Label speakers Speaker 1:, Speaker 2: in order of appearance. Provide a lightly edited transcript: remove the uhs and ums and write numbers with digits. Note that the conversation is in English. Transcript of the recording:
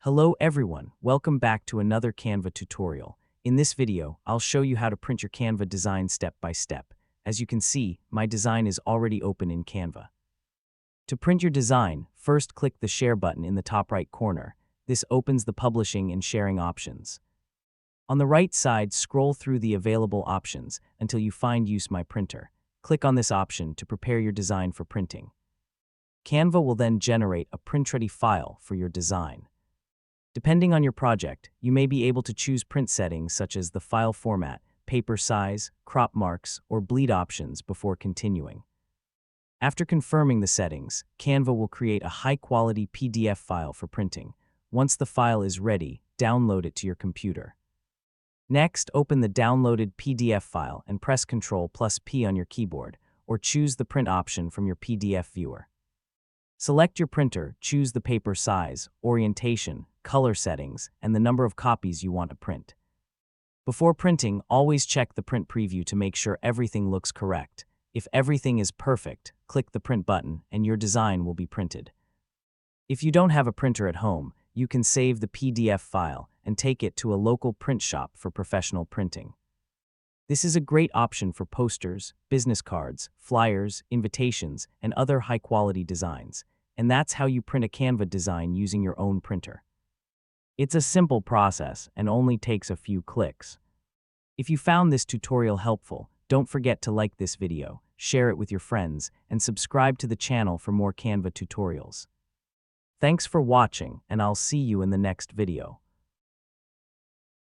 Speaker 1: Hello everyone, welcome back to another Canva tutorial. In this video, I'll show you how to print your Canva design step by step. As you can see, my design is already open in Canva. To print your design, first click the Share button in the top right corner. This opens the publishing and sharing options. On the right side, scroll through the available options until you find Use My Printer. Click on this option to prepare your design for printing. Canva will then generate a print-ready file for your design. Depending on your project, you may be able to choose print settings such as the file format, paper size, crop marks, or bleed options before continuing. After confirming the settings, Canva will create a high-quality PDF file for printing. Once the file is ready, download it to your computer. Next, open the downloaded PDF file and press Ctrl+P on your keyboard, or choose the print option from your PDF viewer. Select your printer, choose the paper size, orientation, color settings, and the number of copies you want to print. Before printing, always check the print preview to make sure everything looks correct. If everything is perfect, click the print button and your design will be printed. If you don't have a printer at home, you can save the PDF file and take it to a local print shop for professional printing. This is a great option for posters, business cards, flyers, invitations, and other high-quality designs. And that's how you print a Canva design using your own printer. It's a simple process and only takes a few clicks. If you found this tutorial helpful, don't forget to like this video, share it with your friends, and subscribe to the channel for more Canva tutorials. Thanks for watching, and I'll see you in the next video.